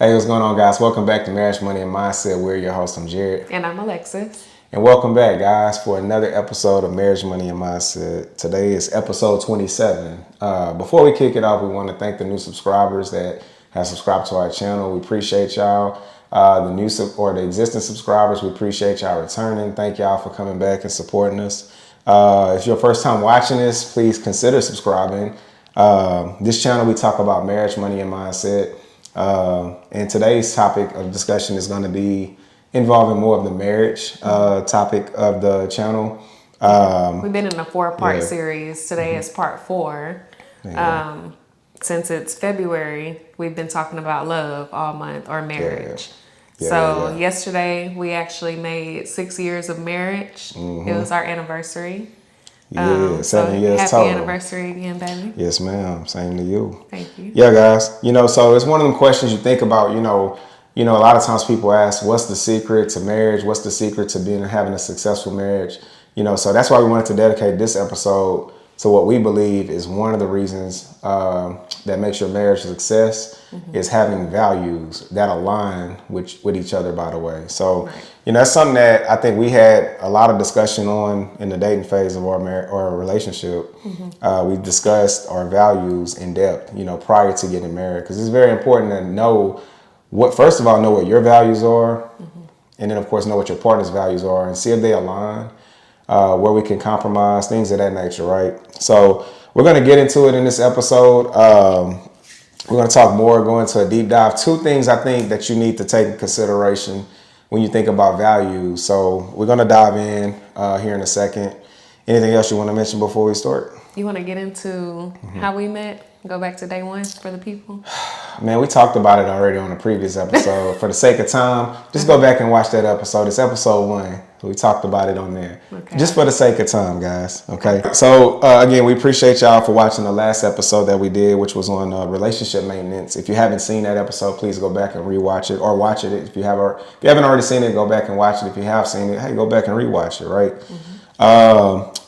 Hey, what's going on, guys? Welcome back to Marriage, Money, and Mindset. We're your host. I'm Jared. And I'm Alexis. And welcome back, guys, for another episode of Marriage, Money, and Mindset. Today is episode 27. Before we kick it off, we want to thank the new subscribers that have subscribed to our channel. We appreciate y'all. The existing subscribers, we appreciate y'all returning. Thank y'all for coming back and supporting us. If your first time watching this, please consider subscribing. This channel, we talk about marriage, money, and mindset. And today's topic of discussion is going to be involving more of the marriage topic of the channel. We've been in a 4-part series. Today is part 4. Since it's February, we've been talking about love all month, or marriage. Yesterday we actually made 6 years of marriage. It was our anniversary. 7 years happy total. Anniversary again, baby. Yes, ma'am. Same to you. Thank you. Yeah, guys. So it's one of them questions you think about. A lot of times people ask, "What's the secret to marriage? What's the secret to having a successful marriage?" So that's why we wanted to dedicate this episode to what we believe is one of the reasons that makes your marriage a success is having values that align with each other. By the way, so. That's something that I think we had a lot of discussion on in the dating phase of our relationship. We discussed our values in depth, prior to getting married, because it's very important to know first of all, know what your values are, and then of course know what your partner's values are, and see if they align, where we can compromise, things of that nature, right? So we're going to get into it in this episode. We're going to talk more, go into a deep dive. 2 things I think that you need to take in consideration when you think about values. So we're going to dive in here in a second. Anything else you want to mention before we start? You want to get into how we met? Go back to day 1 for the people? Man, we talked about it already on a previous episode. For the sake of time, just go back and watch that episode. It's episode 1. We talked about it on there. Okay. Just for the sake of time, guys. Okay. So again, we appreciate y'all for watching the last episode that we did, which was on relationship maintenance. If you haven't seen that episode, please go back and rewatch it, or watch it. If you haven't already seen it, go back and watch it. If you have seen it, hey, go back and rewatch it. Right.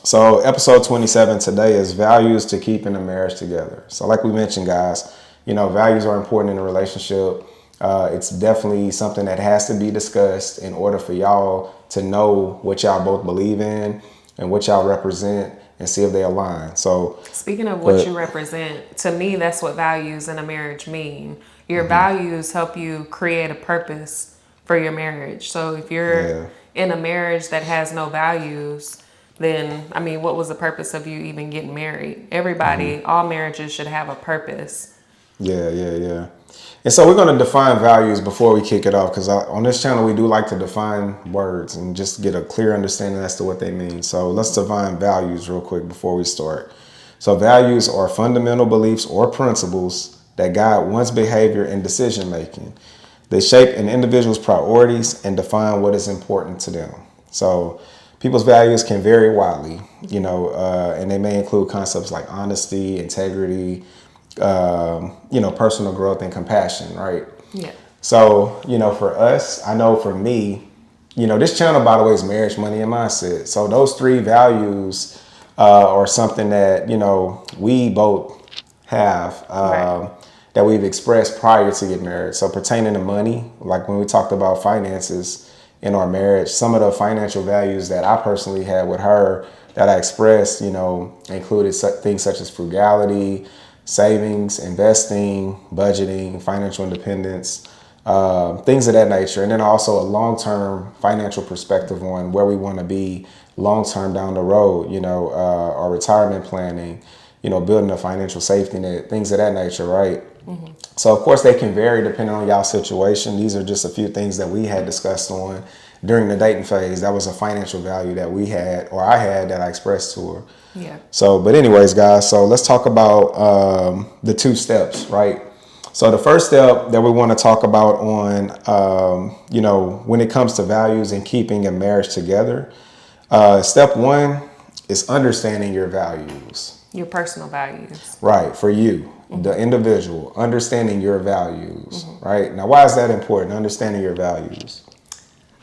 So episode 27 today is values to keeping a marriage together. So like we mentioned, guys, values are important in a relationship. It's definitely something that has to be discussed in order for y'all to know what y'all both believe in and what y'all represent, and see if they align. So speaking of what you represent, to me, that's what values in a marriage mean. Your values help you create a purpose for your marriage. So if you're in a marriage that has no values, then, what was the purpose of you even getting married? Everybody, all marriages should have a purpose. Yeah. And so we're going to define values before we kick it off, because on this channel, we do like to define words and just get a clear understanding as to what they mean. So let's define values real quick before we start. So values are fundamental beliefs or principles that guide one's behavior and decision making. They shape an individual's priorities and define what is important to them. So people's values can vary widely, and they may include concepts like honesty, integrity, personal growth, and compassion, right? Yeah. So, for us, I know for me, this channel, by the way, is marriage, money, and mindset. So those 3 values are something that, we both have that we've expressed prior to get married. So pertaining to money, like when we talked about finances in our marriage, some of the financial values that I personally had with her that I expressed, included things such as frugality, savings, investing, budgeting, financial independence, things of that nature. And then also a long-term financial perspective on where we want to be long-term down the road, our retirement planning, building a financial safety net, things of that nature, right? So, of course, they can vary depending on y'all's situation. These are just a few things that we had discussed on during the dating phase. That was a financial value that we had, or I had, that I expressed to her. Yeah. So, but anyways, guys, so let's talk about the 2 steps, right? So the first step that we want to talk about on, when it comes to values and keeping a marriage together, step 1 is understanding your values. Your personal values. Right, for you, the individual, understanding your values, right? Now, why is that important, understanding your values?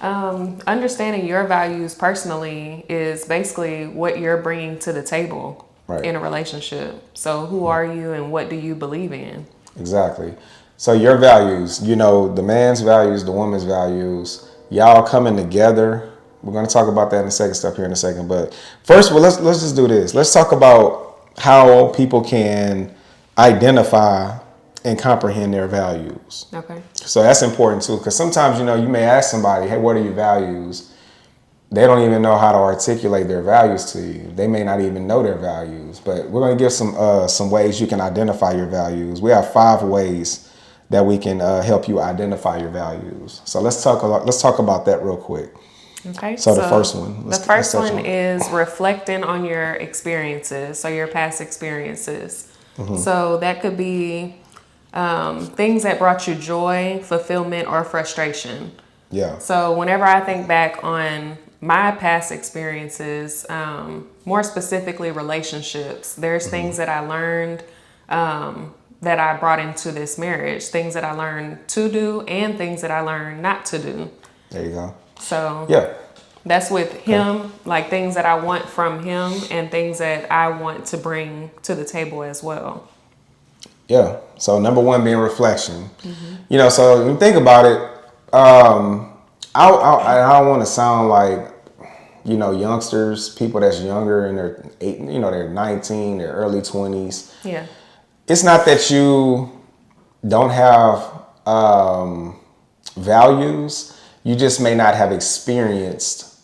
Understanding your values personally is basically what you're bringing to the table in a relationship. So who are you and what do you believe in? Exactly. So your values, the man's values, the woman's values, y'all coming together. We're going to talk about that in the second step here in a second. But first, well, let's just do this. Let's talk about how people can identify and comprehend their values. Okay. So that's important too, because sometimes, you may ask somebody, hey, what are your values? They don't even know how to articulate their values to you. They may not even know their values. But we're going to give some ways you can identify your values. We have 5 ways that we can help you identify your values. So let's talk about that real quick. Okay. So the first one. The first one is reflecting on your experiences, so your past experiences. So that could be things that brought you joy, fulfillment, or frustration. Yeah. So whenever I think back on my past experiences, more specifically relationships, there's things that I learned that I brought into this marriage, things that I learned to do and things that I learned not to do. There you go. So yeah, that's with him, like things that I want from him and things that I want to bring to the table as well. Yeah. So number 1 being reflection. So when you think about it, I don't want to sound like, youngsters, people that's younger in their they're 19, their early 20s. Yeah. It's not that you don't have values. You just may not have experienced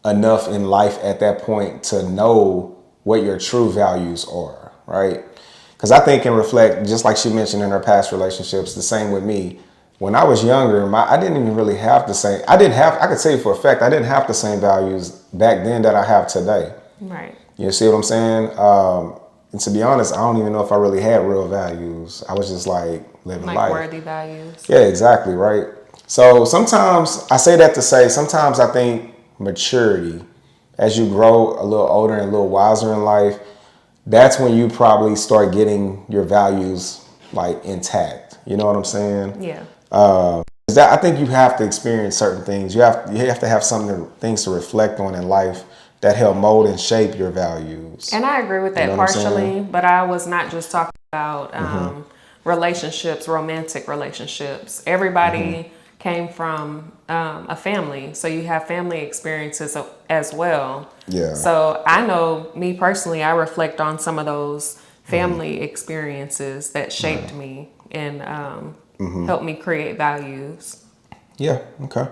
enough in life at that point to know what your true values are, right? Because I think and reflect, just like she mentioned in her past relationships, the same with me. When I was younger, I didn't even really have the same. I could say for a fact, I didn't have the same values back then that I have today. Right. You see what I'm saying? And to be honest, I don't even know if I really had real values. I was just like living Like life. worthy values. Yeah, exactly, right? So sometimes, I say that to say, sometimes I think maturity, as you grow a little older and a little wiser in life, that's when you probably start getting your values like intact. You know what I'm saying? Yeah. I think you have to experience certain things. You have to have things to reflect on in life that help mold and shape your values. And I agree with that partially, but I was not just talking about relationships, romantic relationships. Everybody came from a family, so you have family experiences as well. Yeah. So I know me personally, I reflect on some of those family experiences that shaped me and helped me create values. Yeah. Okay.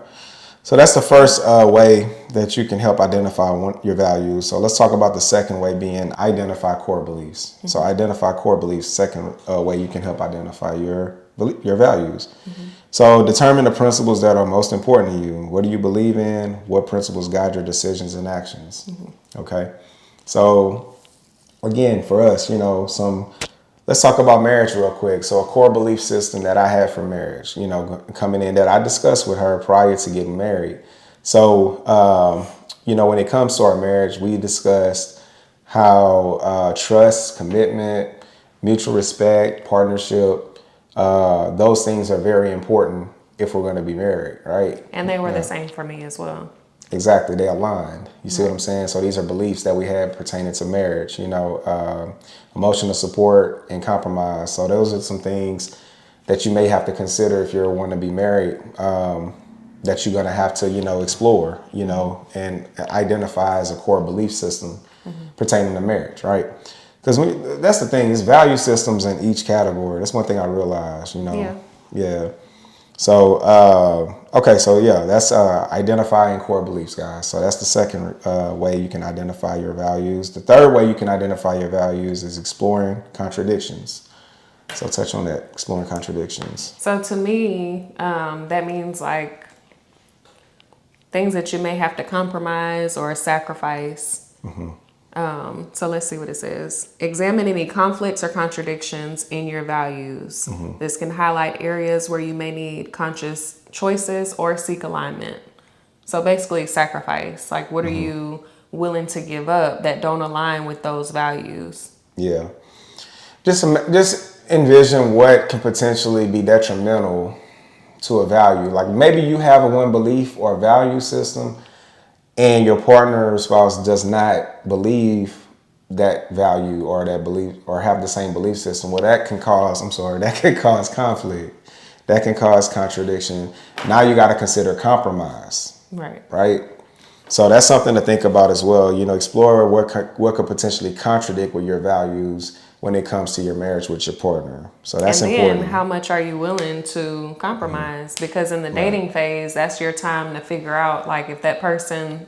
So that's the first way that you can help identify your values. So let's talk about the second way, being identify core beliefs. So identify core beliefs, second way you can help identify your values. So determine the principles that are most important to you. What do you believe in? What principles guide your decisions and actions? Okay. So again, for us, let's talk about marriage real quick. So a core belief system that I had for marriage, coming in, that I discussed with her prior to getting married. So, when it comes to our marriage, we discussed how trust, commitment, mutual respect, partnership, those things are very important if we're going to be married, right? And they were the same for me as well. Exactly, they aligned. You see what I'm saying? So these are beliefs that we have pertaining to marriage, emotional support and compromise. So those are some things that you may have to consider if you're wanting to be married, that you're going to have to, explore, and identify as a core belief system pertaining to marriage, right? Because that's the thing, is value systems in each category. That's one thing I realized, Yeah. So, okay, so yeah, that's identifying core beliefs, guys. So that's the second way you can identify your values. The third way you can identify your values is exploring contradictions. So touch on that, exploring contradictions. So to me, that means like things that you may have to compromise or sacrifice. So let's see what it says. Examine any conflicts or contradictions in your values. This can highlight areas where you may need conscious choices or seek alignment. So basically sacrifice. Like, what are you willing to give up that don't align with those values? Yeah. Just envision what can potentially be detrimental to a value. Like maybe you have a one belief or value system and your partner or spouse does not believe that value or that belief or have the same belief system, well, that can cause, that can cause conflict. That can cause contradiction. Now you got to consider compromise. Right. Right. So that's something to think about as well. Explore what could potentially contradict with your values when it comes to your marriage with your partner. So that's important. And how much are you willing to compromise? Because in the dating phase, that's your time to figure out, like, if that person,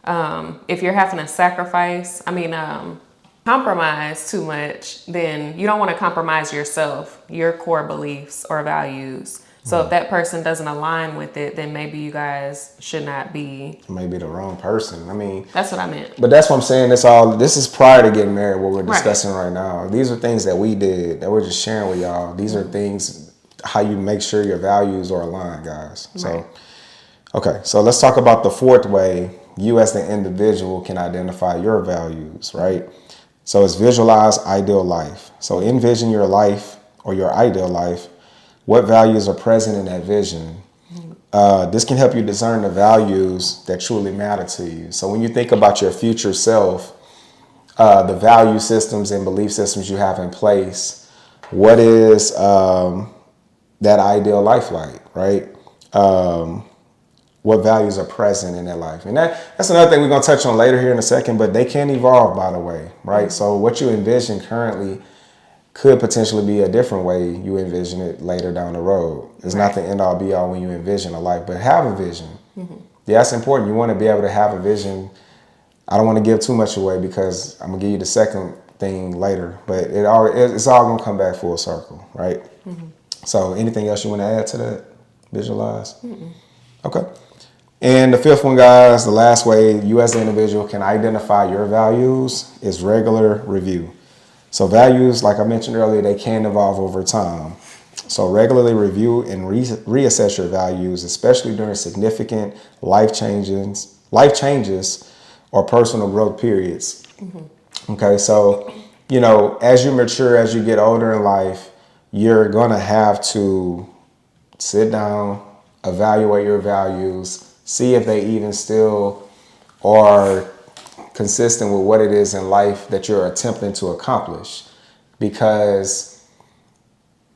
if you're having to compromise too much, then you don't want to compromise yourself, your core beliefs or values. So if that person doesn't align with it, then maybe you guys should not be. Maybe the wrong person. That's what I meant. But that's what I'm saying. This is prior to getting married, what we're discussing right now. These are things that we did that we're just sharing with y'all. These are things, how you make sure your values are aligned, guys. So, okay. So let's talk about the fourth way you as the individual can identify your values, right? So it's visualize ideal life. So envision your life or your ideal life. What values are present in that vision? This can help you discern the values that truly matter to you. So when you think about your future self, the value systems and belief systems you have in place, what is that ideal life like, right? What values are present in that life? And that's another thing we're going to touch on later here in a second, but they can evolve, by the way, right? So what you envision currently could potentially be a different way you envision it later down the road. It's not the end all be all when you envision a life, but have a vision. Yeah, that's important. You want to be able to have a vision. I don't want to give too much away because I'm gonna give you the second thing later, but it's all gonna come back full circle, right? So anything else you want to add to that? Visualize? Okay. And the fifth one, guys, the last way you as an individual can identify your values is regular review. So values, like I mentioned earlier, they can evolve over time. So regularly review and reassess your values, especially during significant life changes or personal growth periods. Okay, so, as you mature, as you get older in life, you're going to have to sit down, evaluate your values, see if they even still are consistent with what it is in life that you're attempting to accomplish. I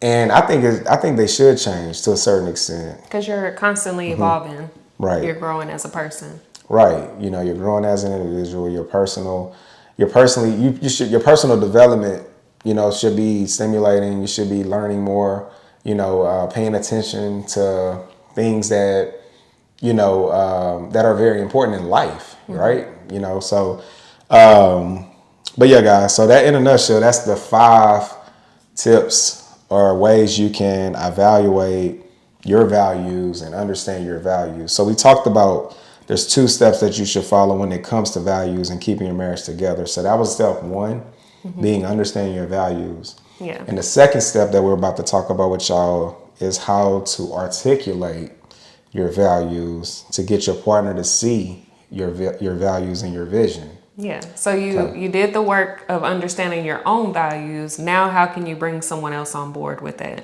think they should change to a certain extent. Because you're constantly evolving. Right. You're growing as a person. Right. You're growing as an individual. Your personal development, should be stimulating. You should be learning more, paying attention to things that, that are very important in life. Right. But yeah, guys, so that in a nutshell, that's the 5 tips or ways you can evaluate your values and understand your values. So we talked about there's 2 steps that you should follow when it comes to values and keeping your marriage together. So that was step 1, being understanding your values. Yeah. And the second step that we're about to talk about with y'all is how to articulate your values to get your partner to see your values and your vision. Yeah. So you did the work of understanding your own values. Now, how can you bring someone else on board with that?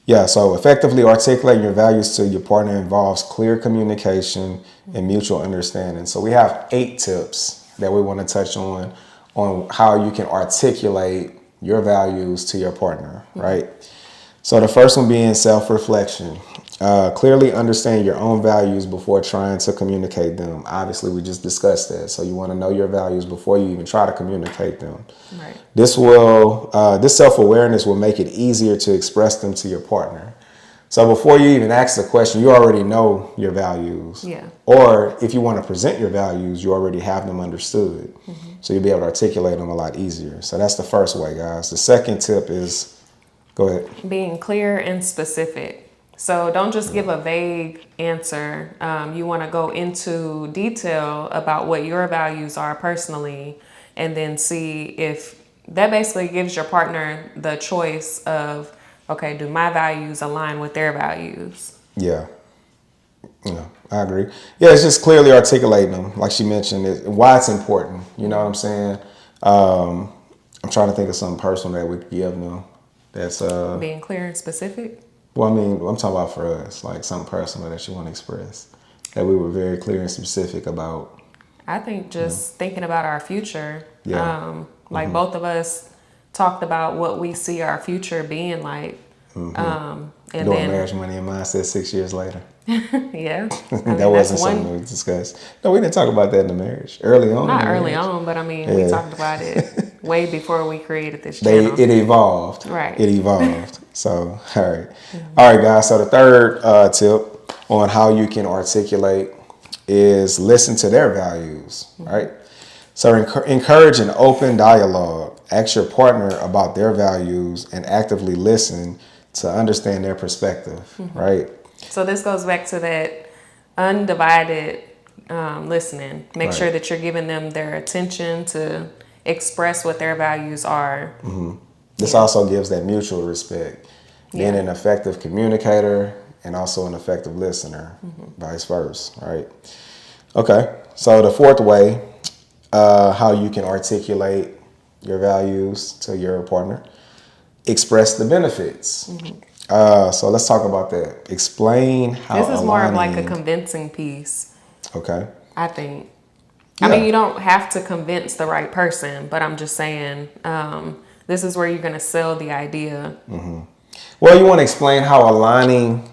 Yeah. So effectively articulating your values to your partner involves clear communication and mutual understanding. So we have 8 tips that we want to touch on how you can articulate your values to your partner, right? So the first one being self-reflection. Clearly understand your own values before trying to communicate them. Obviously, we just discussed that. So you want to know your values before you even try to communicate them. Right. This self-awareness will make it easier to express them to your partner. So before you even ask the question, you already know your values. Yeah. Or if you want to present your values, you already have them understood. So you'll be able to articulate them a lot easier. So that's the first way, guys. The second tip is, go ahead. Being clear and specific. So don't just give a vague answer. You want to go into detail about what your values are personally, and then see if that basically gives your partner the choice of, okay, do my values align with their values? Yeah. I agree. Yeah, it's just clearly articulating them, like she mentioned, why it's important. You know what I'm saying? I'm trying to think of something personal that we could give them. That's being clear and specific. Well, I'm talking about for us, like something personal that you want to express, that we were very clear and specific about. I think just thinking about our future. Yeah. Like both of us talked about what we see our future being like. And Doing then, marriage, money, and mindset 6 years later. yeah, I That mean, that's wasn't something one, we discussed. No, we didn't talk about that in the marriage. Early on in not the early marriage. on, but I mean, we Yeah. talked about it way before we created this They channel. it evolved. Right. It evolved. So all right. All right, guys. So the third tip on how you can articulate is listen to their values. Right. So encourage an open dialogue. Ask your partner about their values and actively listen to understand their perspective. Right. So this goes back to that undivided listening. Make sure Right. that you're giving them their attention to express what their values are. This Yeah. also gives that mutual respect. Being Yeah. an effective communicator and also an effective listener, vice versa, right? Okay, so the fourth way, how you can articulate your values to your partner, express the benefits. So let's talk about that. Explain how This is more of like a aligning. convincing piece, Okay. I think. I mean, Yeah. you don't have to convince the right person, but I'm just saying this is where you're going to sell the idea. Well, you want to explain how aligning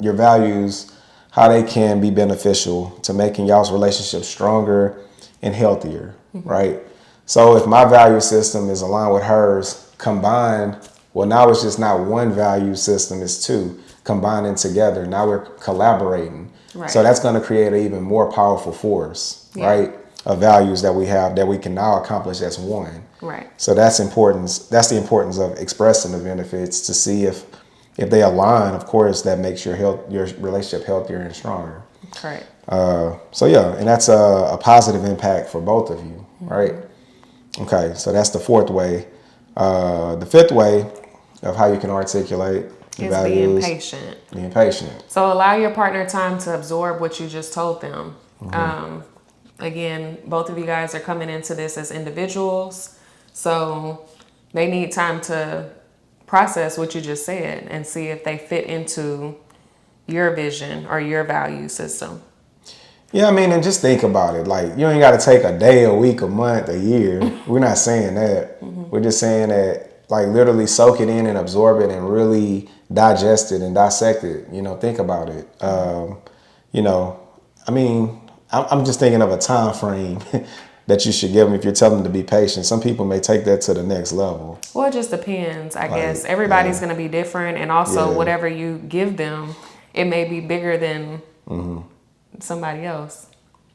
your values, how they can be beneficial to making y'all's relationship stronger and healthier, right? So if my value system is aligned with hers, combined, well, now it's just not one value system, it's two combining together. Now we're collaborating. Right. So that's going to create an even more powerful force, Yeah. right? Of values that we have that we can now accomplish as one. Right. So that's importance. That's the importance of expressing the benefits to see if they align. Of course, that makes your relationship healthier and stronger. Right. So yeah, and that's a positive impact for both of you, right? Okay, so that's the fourth way. The fifth way of how you can articulate the Is being values, patient. being patient. So allow your partner time to absorb what you just told them. Again, both of you guys are coming into this as individuals, so they need time to process what you just said and see if they fit into your vision or your value system. Yeah, I mean, and just think about it. Like, you ain't got to take a day, a week, a month, a year. We're not saying that. We're just saying that, like, literally soak it in and absorb it and really digest it and dissect it. You know, think about it. You know, I mean, I'm just thinking of a time frame that you should give them if you're telling them to be patient. Some people may take that to the next level. Well, it just depends, I guess. Everybody's going to be different, and also whatever you give them, it may be bigger than somebody else.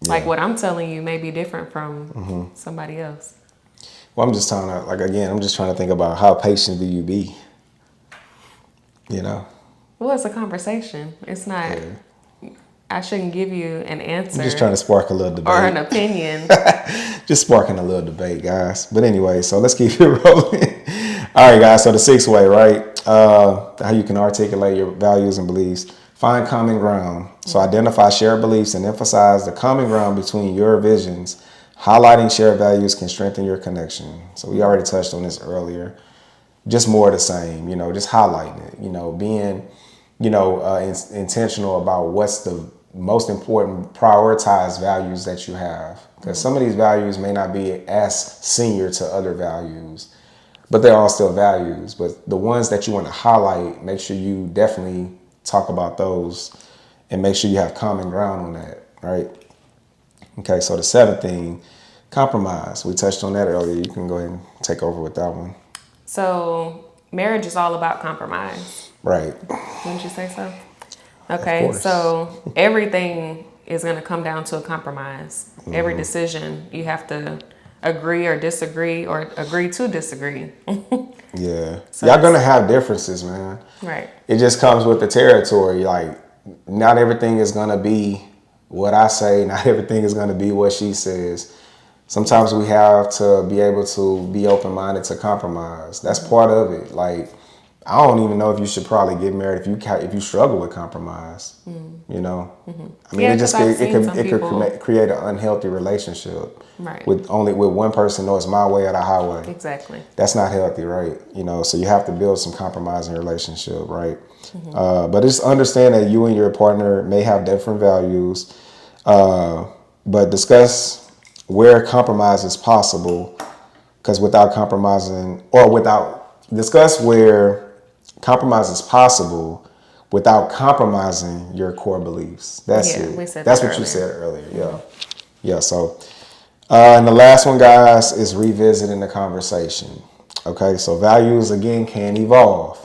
Like what I'm telling you may be different from somebody else. Well, I'm just trying to, like, again, I'm just trying to think about how patient do you be? You know? Well, it's a conversation. It's not, I shouldn't give you an answer I'm just trying to spark a little debate. or an opinion. Just sparking a little debate, guys. But anyway, so let's keep it rolling. All right, guys. So the sixth way, right? How you can articulate your values and beliefs. Find common ground. So identify shared beliefs and emphasize the common ground between your visions. Highlighting shared values can strengthen your connection. So we already touched on this earlier. Just more of the same, you know, just highlighting it, you know, being, you know, intentional about what's the most important prioritized values that you have. Because some of these values may not be as senior to other values, but they're all still values. But the ones that you want to highlight, make sure you definitely talk about those and make sure you have common ground on that, right? Okay, so the seventh thing, compromise. We touched on that earlier. You can go ahead and take over with that one. So marriage is all about compromise. Right. Wouldn't you say so? Okay, course. so everything is going to come down to a compromise. Every decision you have to agree or disagree or agree to disagree. Yeah. So Y'all gonna have differences, man. Right. It just comes with the territory. Like, not everything is gonna be what I say. Not everything is gonna be what she says. Sometimes we have to be able to be open-minded to compromise. That's part of it. Like, I don't even know if you should probably get married if you struggle with compromise. You know, I mean, Yeah, it just 'cause I've it seen could some it could people- create an unhealthy relationship. Right. With one person knows it's my way or the highway. Exactly. That's not healthy, right? You know, so you have to build some compromise in your relationship, right? But just understand that you and your partner may have different values. but discuss where compromise is possible, because without compromising, or without, discuss where compromise is possible without compromising your core beliefs. That's Yeah, we it. said That's that what you earlier. said earlier. Yeah. Yeah. So, and the last one, guys, is revisiting the conversation. Okay. So values, again, can evolve.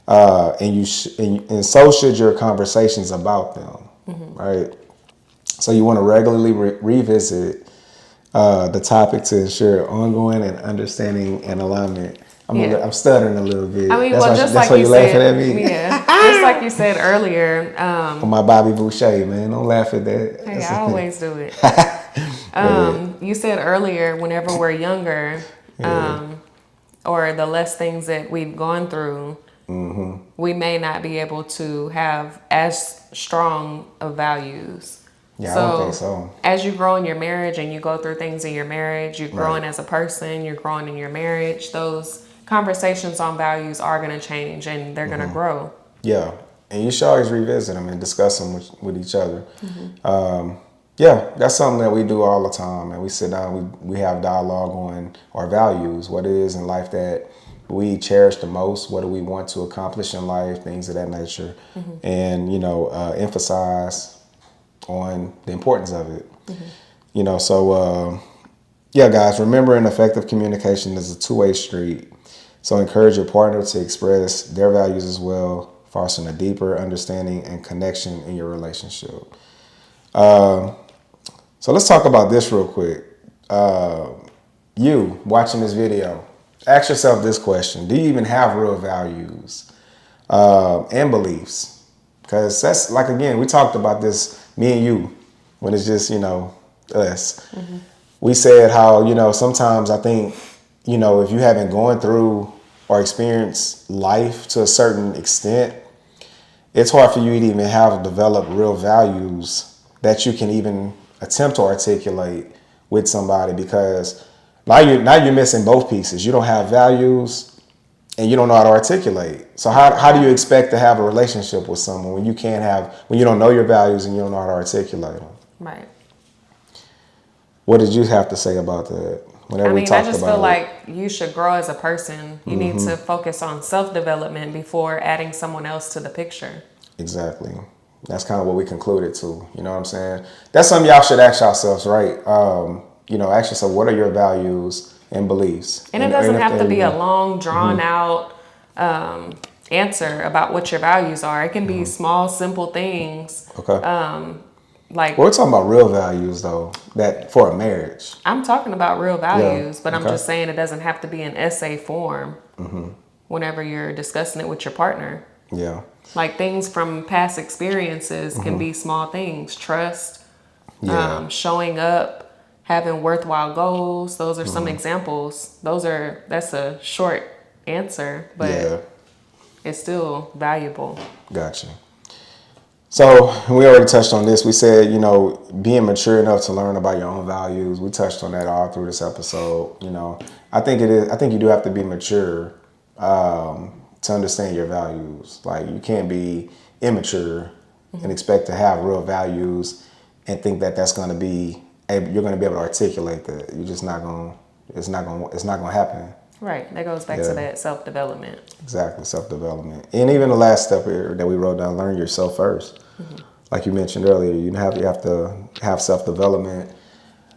And so should your conversations about them. Right. So you want to regularly revisit the topic to ensure ongoing and understanding and alignment. Yeah. I'm stuttering a little bit. I mean, well, just That's like why you you laughing at said, me. yeah, just like you said earlier. On my Bobby Boucher, man. Don't laugh at that. Hey, I always do it. Go ahead. You said earlier, whenever we're younger, Yeah. or the less things that we've gone through, we may not be able to have as strong of values. Yeah, I don't think So, so. as you grow in your marriage and you go through things in your marriage, you're growing Right. as a person, you're growing in your marriage, those conversations on values are going to change and they're going to grow. Yeah. And you should always revisit them and discuss them with each other. Yeah, that's something that we do all the time. And we sit down, we have dialogue on our values, what it is in life that we cherish the most, what do we want to accomplish in life, things of that nature. And, emphasize on the importance of it. Yeah, guys, remembering effective communication is a two-way street. So encourage your partner to express their values as well, fostering a deeper understanding and connection in your relationship. So let's talk about this real quick. You watching this video, ask yourself this question: do you even have real values and beliefs? Because that's like, again, we talked about this, me and you, when it's just us. We said how sometimes I think if you haven't gone through or experienced life to a certain extent, it's hard for you to even have developed real values that you can even attempt to articulate with somebody, because now you're missing both pieces. You don't have values and you don't know how to articulate. So how do you expect to have a relationship with someone when you don't know your values and you don't know how to articulate them? Right. What did you have to say about that? Whenever I we mean, I talked just about feel it. like you should grow as a person. You need to focus on self-development before adding someone else to the picture. Exactly. That's kind of what we concluded to. You know what I'm saying? That's something y'all should ask yourselves, right? Ask yourself, what are your values and beliefs? And it doesn't have to be a long, drawn out answer about what your values are. It can be small, simple things. Okay. Like, We're talking about real values, though, that for a marriage. I'm talking about real Yeah. values, but I'm Okay. just saying it doesn't have to be an essay form whenever you're discussing it with your partner. Yeah. Like, things from past experiences can be small things. Trust, Yeah. showing up, having worthwhile goals. Those are some examples. That's a short answer, but Yeah. it's still valuable. Gotcha. So we already touched on this. We said, being mature enough to learn about your own values. We touched on that all through this episode. I think it is. I think you do have to be mature to understand your values. Like, you can't be immature and expect to have real values and think that that's going to be you're going to be able to articulate that. You're just not going. It's not going to happen. Right. That goes back to Yeah. that self-development. Exactly, self-development. And even the last step here that we wrote down, learn yourself first. Like you mentioned earlier, you have to have self-development,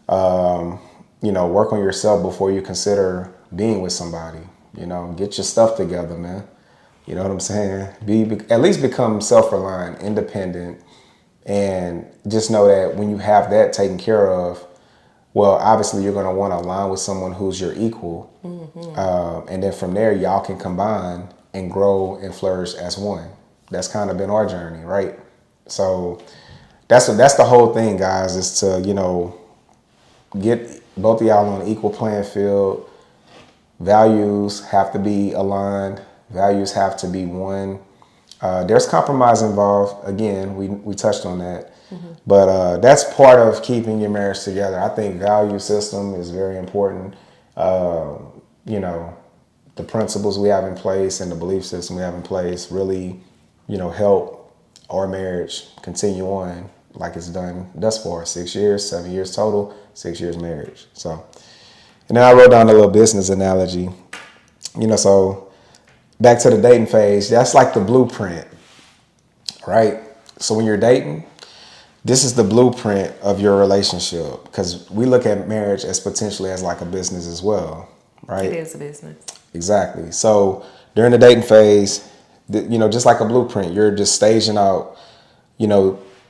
work on yourself before you consider being with somebody. Get your stuff together, man. You know what I'm saying? At least become self-reliant, independent, and just know that when you have that taken care of, well, obviously you're going to want to align with someone who's your equal. And then from there, y'all can combine and grow and flourish as one. That's kind of been our journey, right? So that's the whole thing, guys, is to, get both of y'all on an equal playing field. Values have to be aligned. Values have to be one. There's compromise involved. Again, we touched on that. But that's part of keeping your marriage together. I think value system is very important. The principles we have in place and the belief system we have in place really, help our marriage continue on like it's done thus far. 6 years, 7 years total, 6 years marriage. So, and then I wrote down a little business analogy. So back to the dating phase, that's like the blueprint, right? So when you're dating, this is the blueprint of your relationship, because we look at marriage as potentially as like a business as well, right? It is a business. Exactly. So during the dating phase, just like a blueprint, you're just staging out,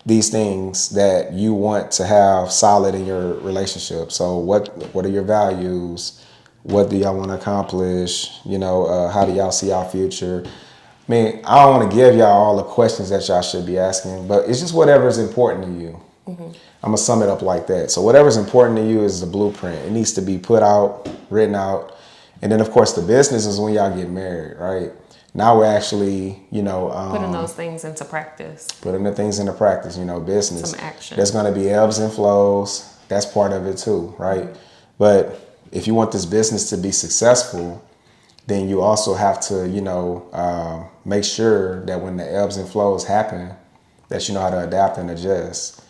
these things that you want to have solid in your relationship. So what are your values? What do y'all want to accomplish? How do y'all see our future? I mean, I don't want to give y'all all the questions that y'all should be asking, but it's just whatever is important to you. Mm-hmm. I'm going to sum it up like that. So whatever's important to you is the blueprint. It needs to be put out, written out. And then, of course, the business is when y'all get married, right? Now we're actually, putting those things into practice. Putting the things into practice, business. Some action. There's going to be ebbs and flows. That's part of it too, right? Mm-hmm. But if you want this business to be successful, then you also have to, make sure that when the ebbs and flows happen, that you know how to adapt and adjust.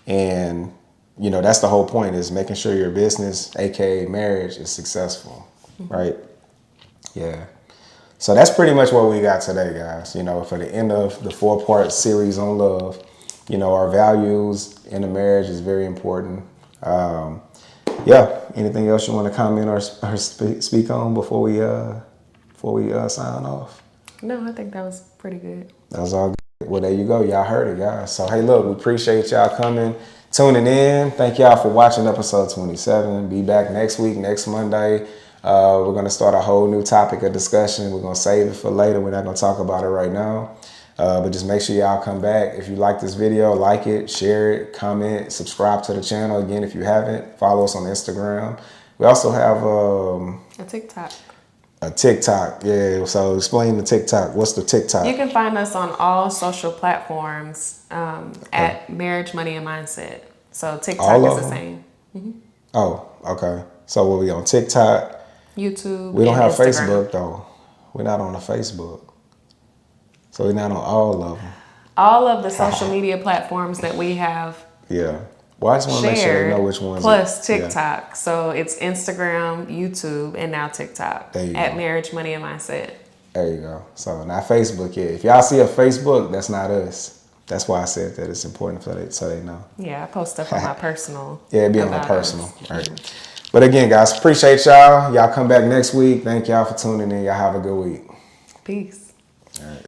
And, that's the whole point, is making sure your business, aka marriage, is successful, mm-hmm. right? Yeah. So that's pretty much what we got today, guys. For the end of the 4-part series on love, our values in a marriage is very important. Anything else you want to comment or speak on before we sign off? No, I think that was pretty good. That was all good. Well, there you go. Y'all heard it, guys. So, hey, look, we appreciate y'all coming, tuning in. Thank y'all for watching episode 27. Be back next week, next Monday. We're going to start a whole new topic of discussion. We're going to save it for later. We're not going to talk about it right now. But just make sure y'all come back. If you like this video, like it, share it, comment, subscribe to the channel. Again, if you haven't, follow us on Instagram. We also have a TikTok. A TikTok, yeah. So explain the TikTok. What's the TikTok? You can find us on all social platforms at Marriage, Money, and Mindset. So TikTok is the same. Mm-hmm. Oh, okay. So what we on TikTok? YouTube. We don't have Instagram. Facebook though. We're not on the Facebook. So we're not on all of them. All of the social media platforms that we have. Yeah. Well, I just want to make sure they know which ones. Plus TikTok. Yeah. So it's Instagram, YouTube, and now TikTok at Marriage, Money, and Mindset. There you go. So not Facebook yet. If y'all see a Facebook, that's not us. That's why I said that it's important so they know. Yeah, I post stuff on my personal. Yeah, it'd be on my personal. Right. But again, guys, appreciate y'all. Y'all come back next week. Thank y'all for tuning in. Y'all have a good week. Peace. All right.